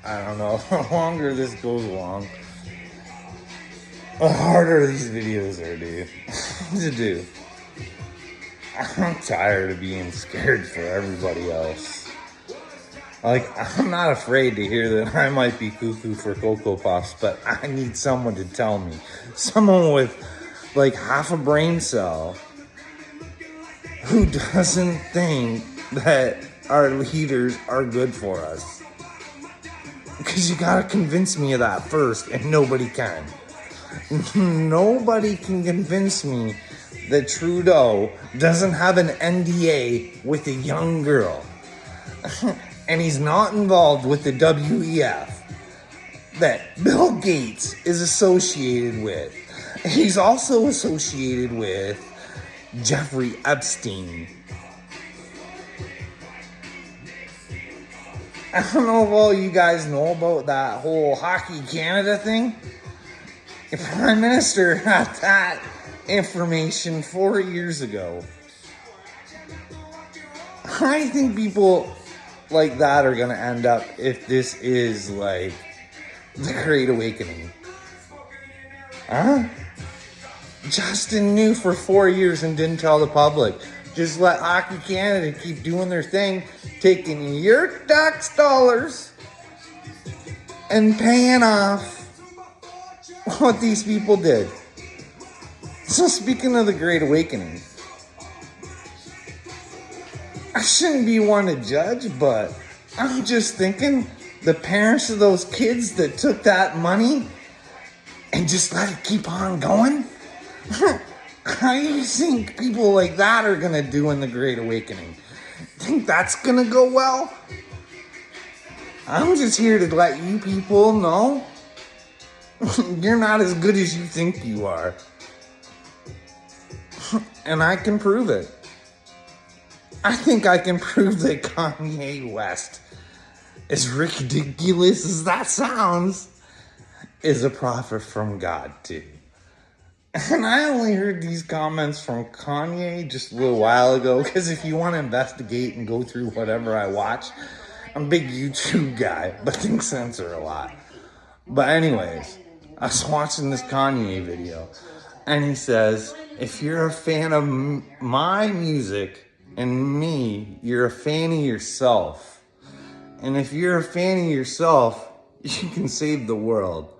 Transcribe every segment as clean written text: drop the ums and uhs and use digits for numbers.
I don't know. The longer this goes along, the harder these videos are, dude. To do. I'm tired of being scared for everybody else. Like, I'm not afraid to hear that I might be cuckoo for Cocoa Puffs, but I need someone to tell me. Someone with, like, half a brain cell who doesn't think that our leaders are good for us. Because you gotta convince me of that first, and nobody can. Nobody can convince me that Trudeau doesn't have an NDA with a young girl. And he's not involved with the WEF that Bill Gates is associated with. He's also associated with Jeffrey Epstein. I don't know if all you guys know about that whole Hockey Canada thing. The Prime Minister had that information 4 years ago. I think people like that are gonna end up if this is like the Great Awakening. Huh? Justin knew for 4 years and didn't tell the public. Just let Hockey Canada keep doing their thing, taking your tax dollars and paying off what these people did. So speaking of the Great Awakening, I shouldn't be one to judge, but I'm just thinking the parents of those kids that took that money and just let it keep on going. How do you think people like that are gonna do in the Great Awakening? Think that's gonna go well? I'm just here to let you people know you're not as good as you think you are. And I can prove it. I think I can prove that Kanye West, as ridiculous as that sounds, is a prophet from God too. And I only heard these comments from Kanye just a little while ago, because if you want to investigate and go through whatever I watch, I'm a big YouTube guy, but things censor a lot. But anyways, I was watching this Kanye video, and he says, if you're a fan of my music and me, you're a fan of yourself. And if you're a fan of yourself, you can save the world.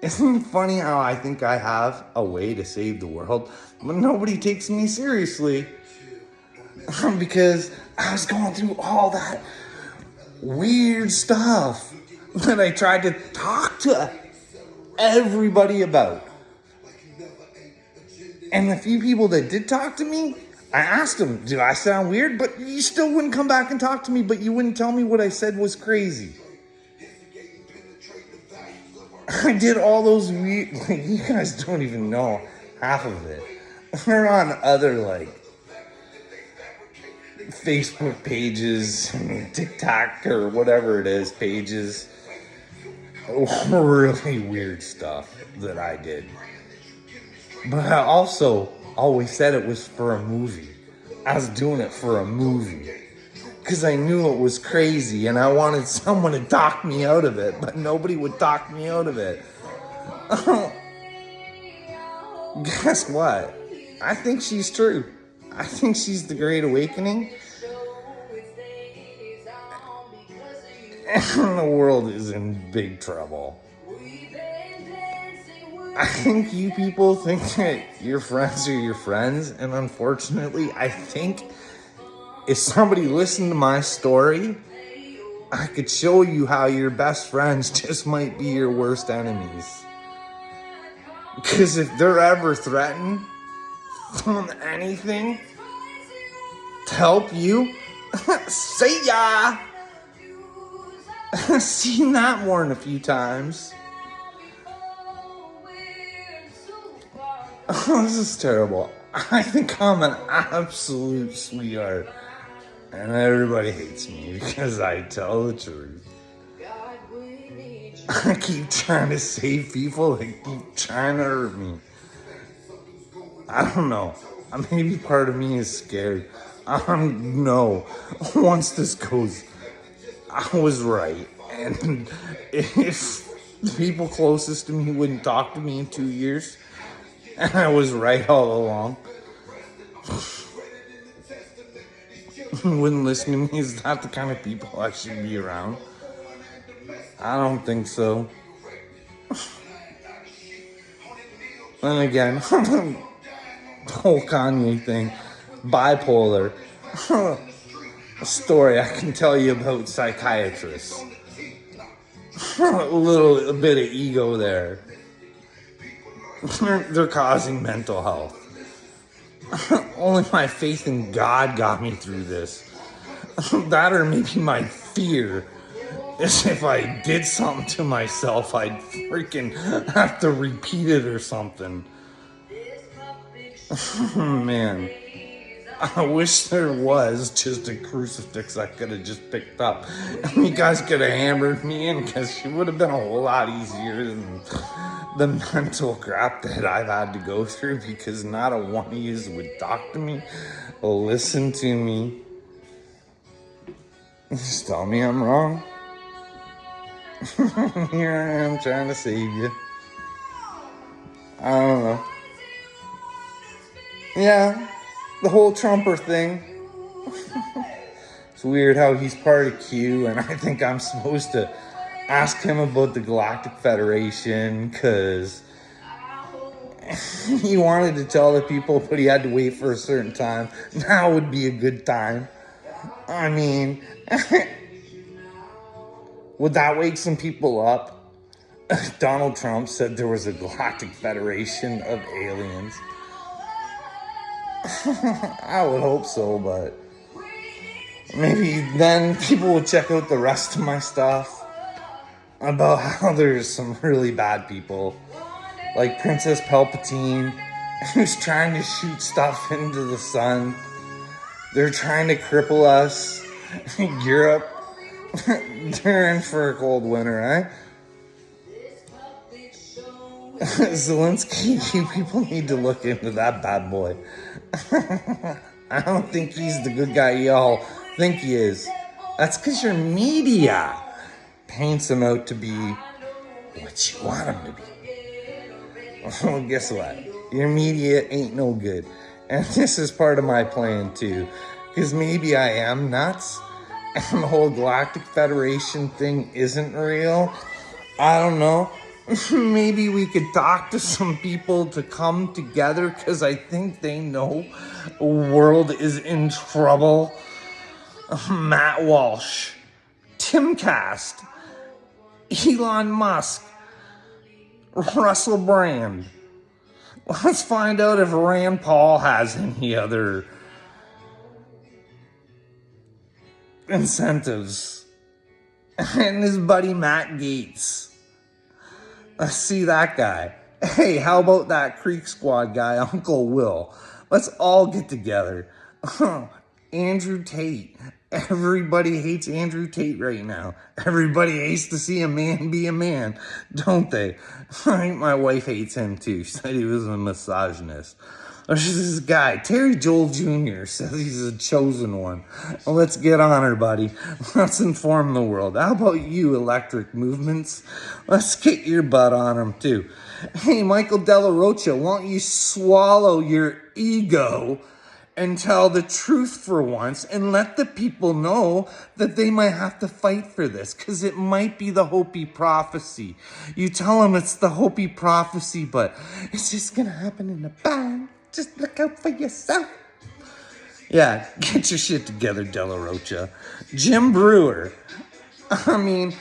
Isn't it funny how I think I have a way to save the world, but nobody takes me seriously? Because I was going through all that weird stuff that I tried to talk to everybody about. And the few people that did talk to me, I asked them, do I sound weird? But you still wouldn't come back and talk to me, but you wouldn't tell me what I said was crazy. I did all those weird, like, you guys don't even know half of it. We're on other, like, Facebook pages, TikTok, or whatever it is, pages. Really weird stuff that I did. But I also always said it was for a movie. I was doing it for a movie. Because I knew it was crazy and I wanted someone to talk me out of it, but nobody would talk me out of it. Guess what? I think she's true. I think she's the Great Awakening. And the world is in big trouble. I think you people think that your friends are your friends, and unfortunately, I think if somebody listened to my story, I could show you how your best friends just might be your worst enemies. Because if they're ever threatened from anything to help you, see ya! I've seen that more than a few times. Oh, this is terrible. I think I'm an absolute sweetheart. And everybody hates me because I tell the truth. I keep trying to save people. They keep trying to hurt me. I don't know. Maybe part of me is scared. No. Once this goes, I was right. And if the people closest to me wouldn't talk to me in 2 years, and I was right all along, wouldn't listen to me, is that the kind of people I should be around? I don't think so. And again, the whole Kanye thing, bipolar. A story I can tell you about psychiatrists. A bit of ego there. They're causing mental health. Only my faith in God got me through this. That, or maybe my fear is if I did something to myself, I'd freaking have to repeat it or something. Man, I wish there was just a crucifix I could have just picked up. And you guys could have hammered me in, because it would have been a whole lot easier than the mental crap that I've had to go through, because not a one of yous would talk to me or listen to me. Just tell me I'm wrong. Here I am trying to save you. I don't know. Yeah, the whole Trumper thing. It's weird how he's part of Q, and I think I'm supposed to ask him about the Galactic Federation, because he wanted to tell the people, but he had to wait for a certain time. Now would be a good time. I mean, would that wake some people up? Donald Trump said there was a Galactic Federation of aliens. I would hope so, but maybe then people will check out the rest of my stuff about how there's some really bad people, like Princess Palpatine, who's trying to shoot stuff into the sun. They're trying to cripple us. Europe, they're in for a cold winter, eh? Zelensky, you people need to look into that bad boy. I don't think he's the good guy y'all think he is. That's because your media paints him out to be what you want him to be. Well, guess what? Your media ain't no good. And this is part of my plan too. Because maybe I am nuts, and the whole Galactic Federation thing isn't real. I don't know. Maybe we could talk to some people to come together, because I think they know the world is in trouble. Matt Walsh, Timcast, Elon Musk, Russell Brand. Let's find out if Rand Paul has any other incentives. And his buddy Matt Gaetz. Let's see that guy. Hey, how about that Creek Squad guy, Uncle Will? Let's all get together. Andrew Tate. Everybody hates Andrew Tate right now. Everybody hates to see a man be a man, don't they? I think my wife hates him too. She said he was a misogynist. There's this guy, Terry Joel Jr., says he's a chosen one. Well, let's get on her, buddy. Let's inform the world. How about you, electric movements? Let's get your butt on them, too. Hey, Michael Della Rocha, won't you swallow your ego and tell the truth for once, and let the people know that they might have to fight for this, because it might be the Hopi prophecy. You tell them it's the Hopi prophecy, but it's just going to happen in the back. Just look out for yourself. Yeah, get your shit together, Della Rocha. Jim Brewer. I mean,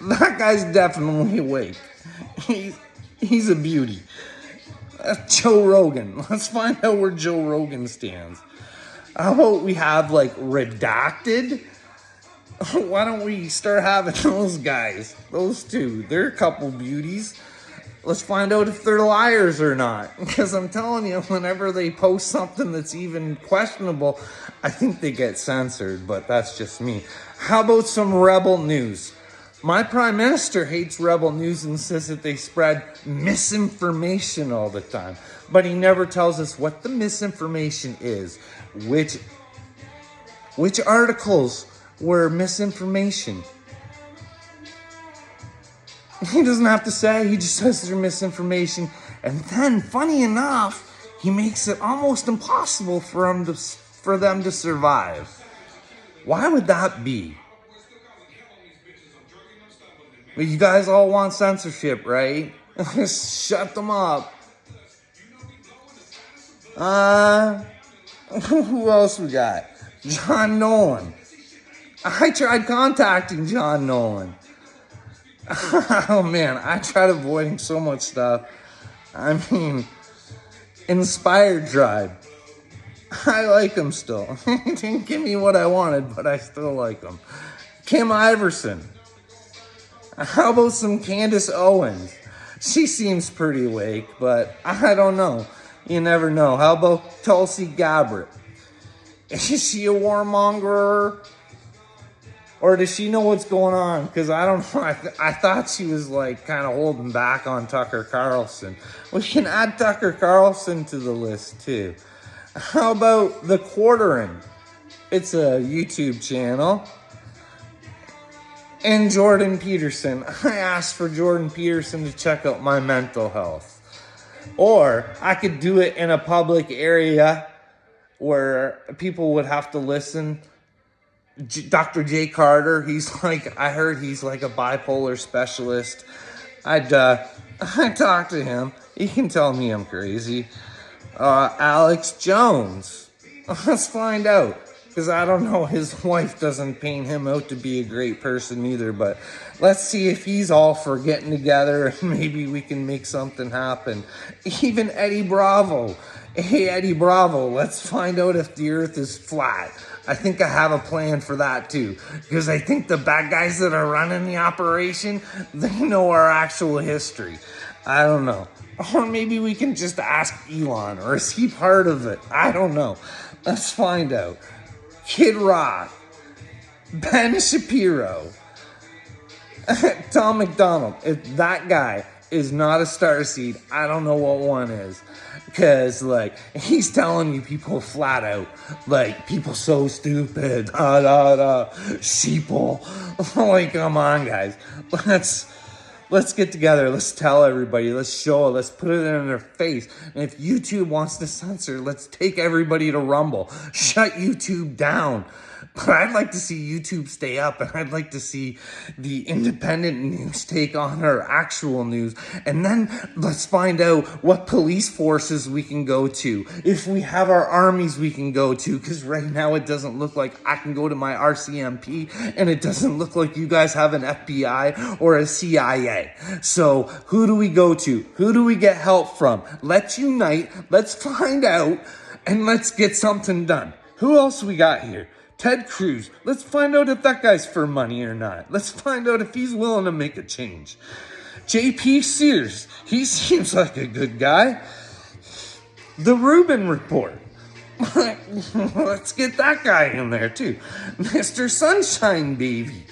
that guy's definitely awake. He's a beauty. Joe Rogan. Let's find out where Joe Rogan stands. How about we have, like, Redacted? Why don't we start having those guys? Those two. They're a couple beauties. Let's find out if they're liars or not. Because I'm telling you, whenever they post something that's even questionable, I think they get censored, but that's just me. How about some Rebel News? My prime minister hates Rebel News and says that they spread misinformation all the time. But he never tells us what the misinformation is. Which articles were misinformation? He doesn't have to say, he just says they're misinformation. And then, funny enough, he makes it almost impossible for them to survive. Why would that be? But you guys all want censorship, right? Just shut them up. Who else we got? John Nolan. I tried contacting John Nolan. Oh man, I tried avoiding so much stuff. I mean, Inspired Tribe. I like him still. He didn't give me what I wanted, but I still like him. Kim Iverson. How about some Candace Owens? She seems pretty awake, but I don't know. You never know. How about Tulsi Gabbard? Is she a warmonger? Or does she know what's going on? Because I don't know. I thought she was like kind of holding back on Tucker Carlson. We can add Tucker Carlson to the list too. How about The Quartering? It's a YouTube channel. And Jordan Peterson. I asked for Jordan Peterson to check out my mental health. Or I could do it in a public area where people would have to listen. Dr. Jay Carter, I heard he's like a bipolar specialist. I'd talk to him. He can tell me I'm crazy. Alex Jones. Let's find out. Because I don't know, his wife doesn't paint him out to be a great person either. But let's see if he's all for getting together and maybe we can make something happen. Even Eddie Bravo. Hey, Eddie Bravo, let's find out if the earth is flat. I think I have a plan for that too. Because I think the bad guys that are running the operation, they know our actual history. I don't know. Or maybe we can just ask Elon, or is he part of it? I don't know. Let's find out. Kid Rock, Ben Shapiro, Tom McDonald. If that guy is not a starseed, I don't know what one is. Because, like, he's telling you people flat out, like, people so stupid, sheeple. Like, come on, guys. Let's get together. Let's tell everybody. Let's show it. Let's put it in their face. And if YouTube wants to censor, let's take everybody to Rumble. Shut YouTube down. But I'd like to see YouTube stay up, and I'd like to see the independent news take on our actual news. And then let's find out what police forces we can go to. If we have our armies we can go to, because right now it doesn't look like I can go to my RCMP, and it doesn't look like you guys have an FBI or a CIA. So who do we go to? Who do we get help from? Let's unite, let's find out, and let's get something done. Who else we got here? Ted Cruz. Let's find out if that guy's for money or not. Let's find out if he's willing to make a change. JP Sears. He seems like a good guy. The Rubin Report. Let's get that guy in there too. Mr. Sunshine Baby.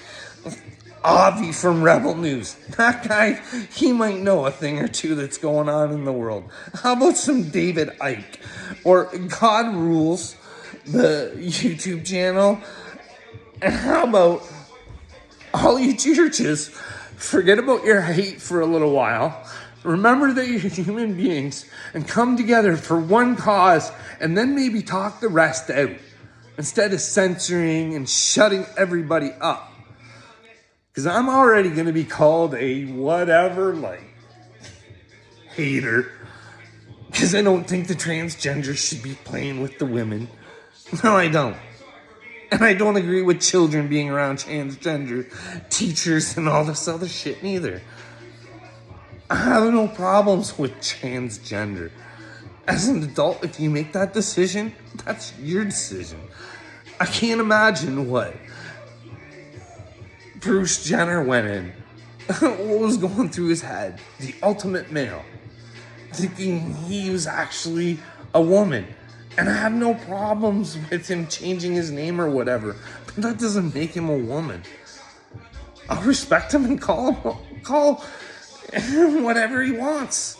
Avi from Rebel News. That guy, he might know a thing or two that's going on in the world. How about some David Icke? Or God Rules, the YouTube channel. And how about all you churches, forget about your hate for a little while. Remember that you're human beings and come together for one cause, and then maybe talk the rest out instead of censoring and shutting everybody up. Because I'm already going to be called a whatever, like, hater. Because I don't think the transgenders should be playing with the women. No, I don't. And I don't agree with children being around transgender teachers and all this other shit neither. I have no problems with transgender. As an adult, if you make that decision, that's your decision. I can't imagine what Bruce Jenner went in. What was going through his head? The ultimate male. Thinking he was actually a woman. And I have no problems with him changing his name or whatever. But that doesn't make him a woman. I'll respect him and call him whatever he wants.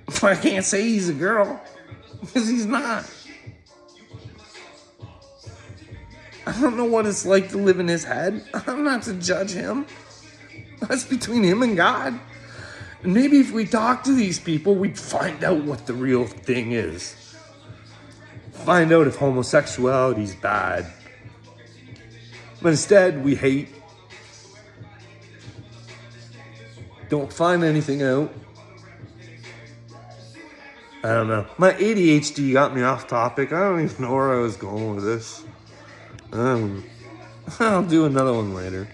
But I can't say he's a girl. Because he's not. I don't know what it's like to live in his head. I'm not to judge him. That's between him and God. And maybe if we talk to these people, we'd find out what the real thing is. Find out if homosexuality is bad. But instead, we hate. Don't find anything out. I don't know. My ADHD got me off topic. I don't even know where I was going with this. I'll do another one later.